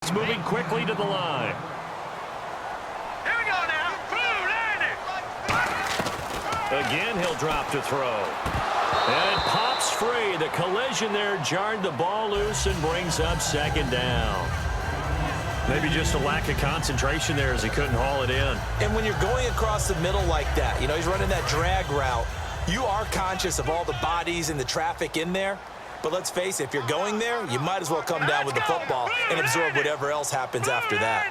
It's moving quickly to the line. Here we go now. Again, he'll drop to throw. And it pops free. The collision there jarred the ball loose and brings up second down. Maybe just a lack of concentration there as he couldn't haul it in. And when you're going across the middle like that, you know, he's running that drag route, you are conscious of all the bodies and the traffic in there. But let's face it, if you're going there, you might as well come down with the football and absorb whatever else happens after that.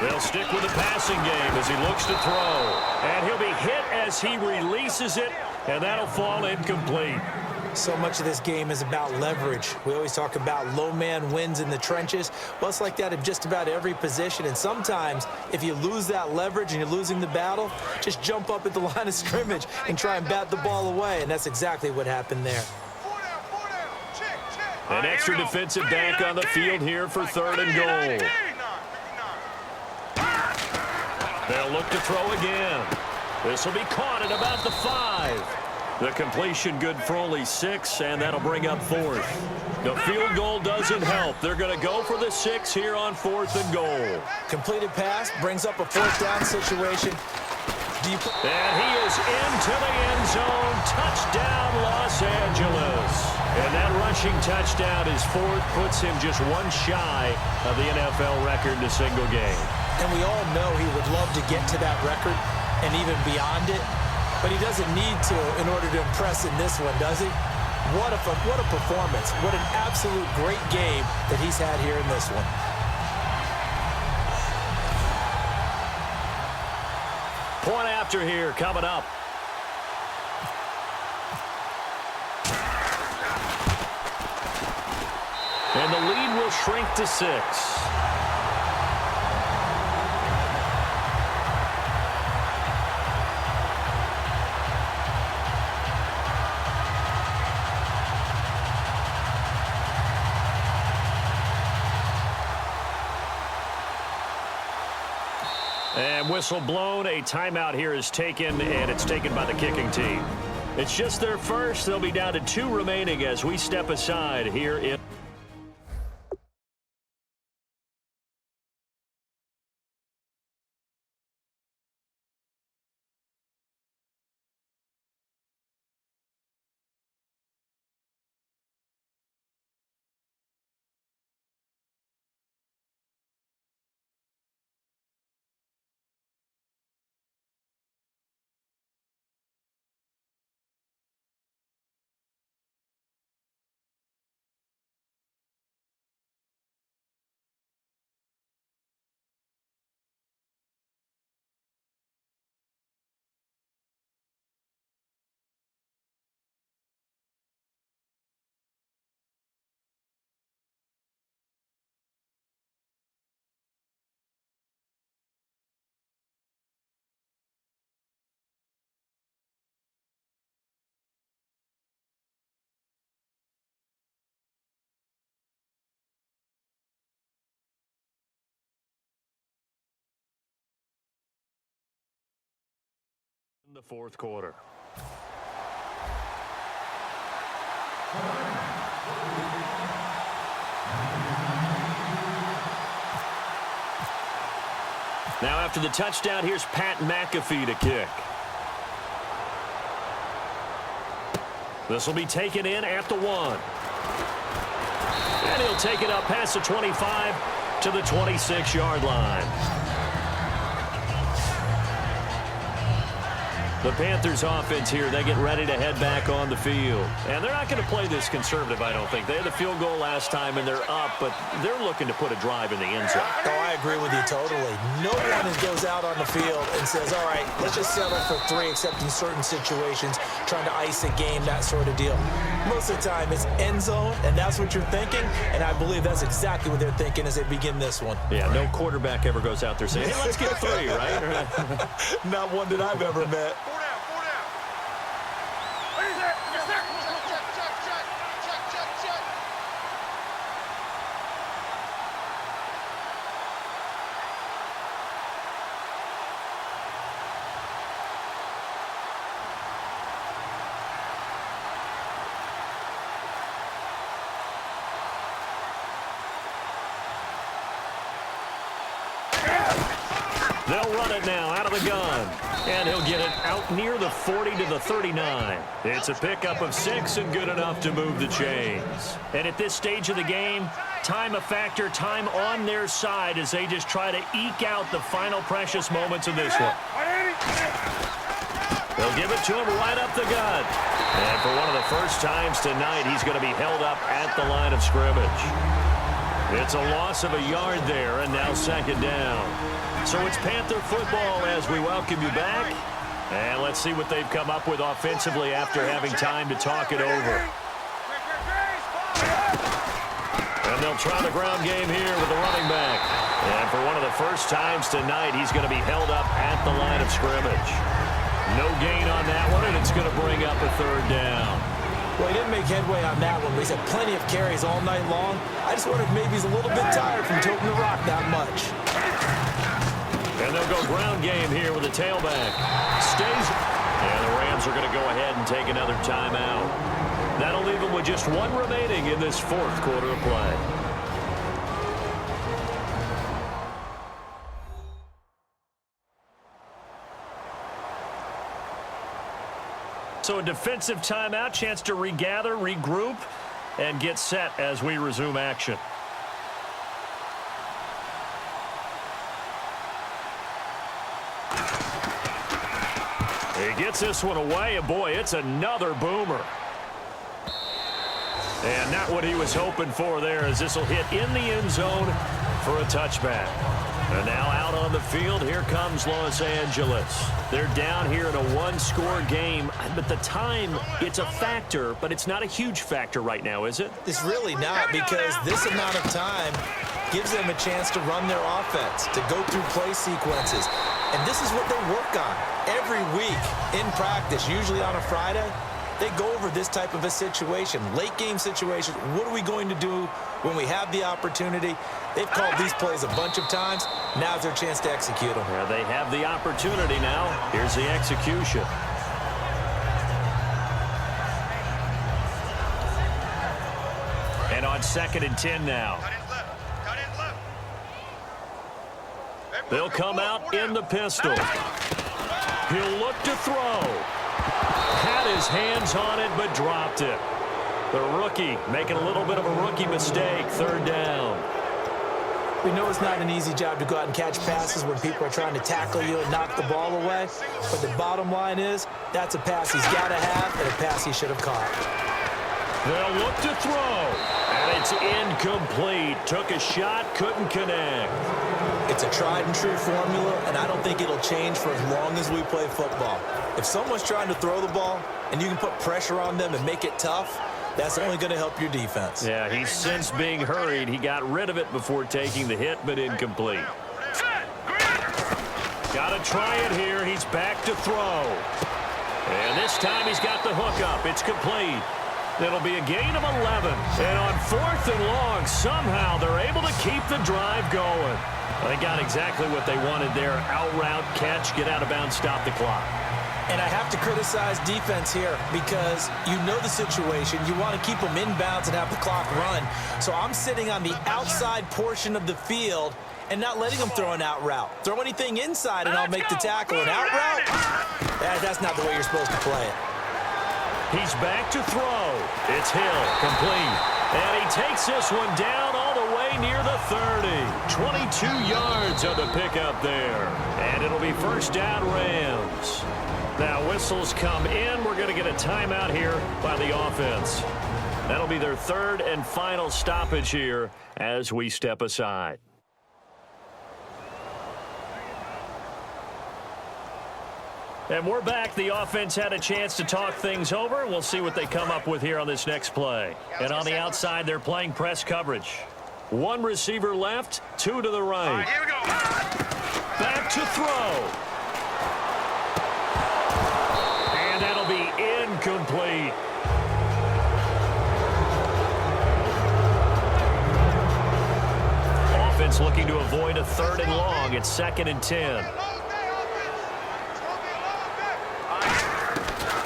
They'll stick with the passing game as he looks to throw. And he'll be hit as he releases it, and that'll fall incomplete. So much of this game is about leverage. We always talk about low man wins in the trenches. Well, it's like that in just about every position. And sometimes, if you lose that leverage and you're losing the battle, just jump up at the line of scrimmage and try and bat the ball away. And that's exactly what happened there. An extra defensive back on the field here for 3rd and goal. They'll look to throw again. This will be caught at about the 5. The completion good for only 6, and that'll bring up 4th. The field goal doesn't help. They're going to go for the 6 here on 4th and goal. Completed pass brings up a 4th down situation. And he is into the end zone. Touchdown, Los Angeles. And that rushing touchdown is 4th, puts him just one shy of the NFL record in a single game. And we all know he would love to get to that record and even beyond it. But he doesn't need to in order to impress in this one, does he? What a performance. What an absolute great game that he's had here in this one. Point after here coming up. And the lead will shrink to 6. And whistle blown. A timeout here is taken, and it's taken by the kicking team. It's just their first. They'll be down to 2 remaining as we step aside here in the 4th quarter. Now after the touchdown, here's Pat McAfee to kick. This will be taken in at the 1. And he'll take it up past the 25 to the 26-yard line. The Panthers offense here, they get ready to head back on the field. And they're not going to play this conservative, I don't think. They had the field goal last time, and they're up, but they're looking to put a drive in the end zone. Oh, I agree with you totally. No one goes out on the field and says, all right, let's just settle for 3, except in certain situations, trying to ice a game, that sort of deal. Most of the time, it's end zone, and that's what you're thinking, and I believe that's exactly what they're thinking as they begin this one. Yeah, no quarterback ever goes out there saying, hey, let's get 3, right? Not one that I've ever met. They'll run it now out of the gun. And he'll get it out near the 40 to the 39. It's a pickup of 6 and good enough to move the chains. And at this stage of the game, time a factor, time on their side as they just try to eke out the final precious moments of this one. They'll give it to him right up the gut. And for one of the first times tonight, he's going to be held up at the line of scrimmage. It's a loss of a yard there, and now second down. So it's Panther football as we welcome you back. And let's see what they've come up with offensively after having time to talk it over. And they'll try the ground game here with the running back. And for one of the first times tonight, he's going to be held up at the line of scrimmage. No gain on that one, and it's going to bring up a third down. Well, he didn't make headway on that one, but he's had plenty of carries all night long. I just wondered if maybe he's a little bit tired from toting the rock that much. And they'll go ground game here with the tailback. Stays. And the Rams are going to go ahead and take another timeout. That'll leave them with just one remaining in this fourth quarter of play. So a defensive timeout, chance to regather, regroup, and get set as we resume action. He gets this one away, and boy, it's another boomer. And not what he was hoping for there, as this will hit in the end zone for a touchback. And now out on the field, here comes Los Angeles. They're down here in a one-score game, but the time, it's a factor, but it's not a huge factor right now, is it? It's really not, because this amount of time gives them a chance to run their offense, to go through play sequences. And this is what they work on every week in practice, usually on a Friday. They go over this type of a situation, late game situation. What are we going to do when we have the opportunity? They've called these plays a bunch of times. Now's their chance to execute them. Yeah, they have the opportunity now. Here's the execution. And on 2nd and 10 now. They'll come out in the pistol. He'll look to throw. Had his hands on it, but dropped it. The rookie making a little bit of a rookie mistake. Third down. We know it's not an easy job to go out and catch passes when people are trying to tackle you and knock the ball away. But the bottom line is, that's a pass he's got to have and a pass he should have caught. They'll look to throw. And it's incomplete. Took a shot, couldn't connect. It's a tried-and-true formula, and I don't think it'll change for as long as we play football. If someone's trying to throw the ball and you can put pressure on them and make it tough, that's only going to help your defense. Yeah, he's since being hurried. He got rid of it before taking the hit, but incomplete. Got to try it here. He's back to throw. And this time he's got the hook up. It's complete. It'll be a gain of 11. And on 4th and long, somehow they're able to keep the drive going. They got exactly what they wanted there. Out route, catch, get out of bounds, stop the clock. And I have to criticize defense here because you know the situation. You want to keep them inbounds and have the clock run. So I'm sitting on the outside portion of the field and not letting them throw an out route. Throw anything inside and I'll make the tackle. An out route? That's not the way you're supposed to play it. He's back to throw. It's Hill, complete. And he takes this one down all the way near the 30. 22 yards on the pickup there. And it'll be first down Rams. Now whistles come in. We're going to get a timeout here by the offense. That'll be their third and final stoppage here as we step aside. And we're back. The offense had a chance to talk things over. We'll see what they come up with here on this next play. And on the outside, they're playing press coverage. One receiver left, two to the right. All right, here we go. Back to throw. And that'll be incomplete. Offense looking to avoid a 3rd and long. It's 2nd and 10.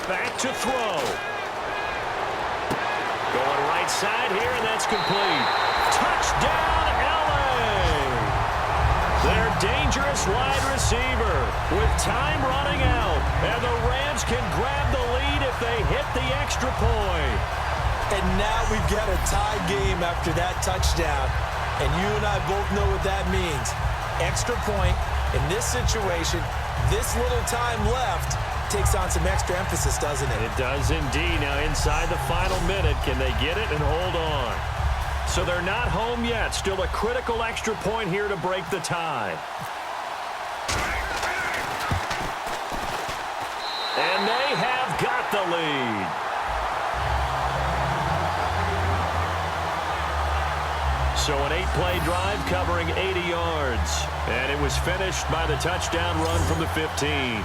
Back to throw. Going right side here, and that's complete. Touchdown, L.A. They're dangerous pass wide receiver with time running out. And the Rams can grab the lead if they hit the extra point. And now we've got a tie game after that touchdown. And you and I both know what that means. Extra point in this situation, this little time left takes on some extra emphasis, doesn't it? It does indeed. Now inside the final minute, can they get it and hold on? So they're not home yet. Still a critical extra point here to break the tie. And they have got the lead. So an 8-play drive covering 80 yards. And it was finished by the touchdown run from the 15.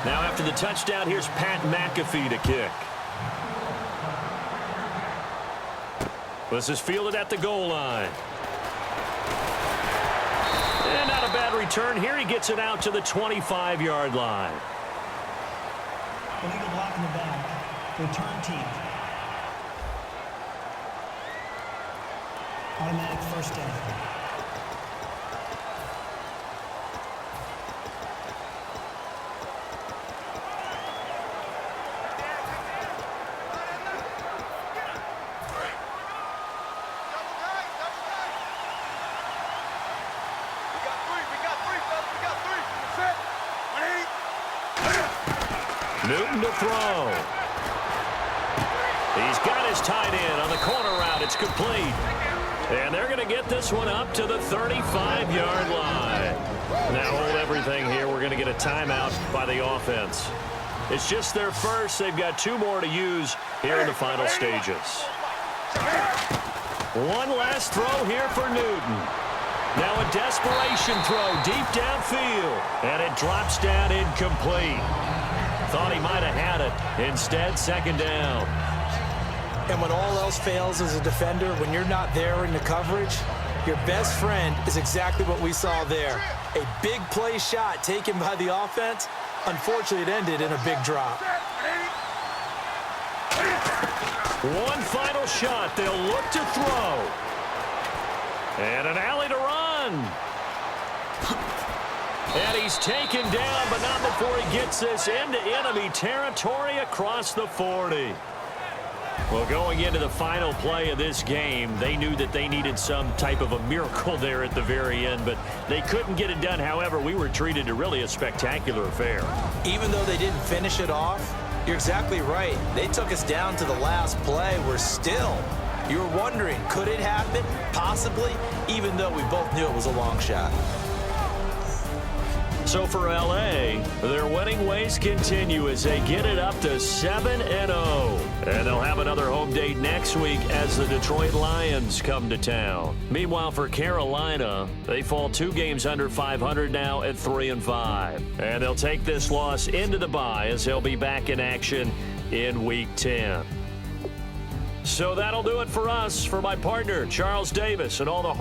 Now after the touchdown, here's Pat McAfee to kick. This is fielded at the goal line. And not a bad return here. He gets it out to the 25-yard line. Illegal block in the back. Return team. Automatic first down. Newton to throw. He's got his tight end on the corner route. It's complete. And they're going to get this one up to the 35-yard line. Now hold everything here. We're going to get a timeout by the offense. It's just their first. They've got 2 more to use here in the final stages. One last throw here for Newton. Now a desperation throw deep downfield. And it drops down incomplete. Thought he might have had it. Instead, second down. And when all else fails as a defender, when you're not there in the coverage, your best friend is exactly what we saw there. A big play shot taken by the offense. Unfortunately, it ended in a big drop. One final shot. They'll look to throw. And an alley to run. And he's taken down, but not before he gets this into enemy territory across the 40. Well, going into the final play of this game, they knew that they needed some type of a miracle there at the very end, but they couldn't get it done. However, we were treated to really a spectacular affair. Even though they didn't finish it off, you're exactly right. They took us down to the last play. We're still, you were wondering, could it happen? Possibly, even though we both knew it was a long shot. So for L.A., their winning ways continue as they get it up to 7-0. And they'll have another home date next week as the Detroit Lions come to town. Meanwhile, for Carolina, they fall 2 games under 500 now at 3-5. And they'll take this loss into the bye as they'll be back in action in Week 10. So that'll do it for us. For my partner, Charles Davis, and all the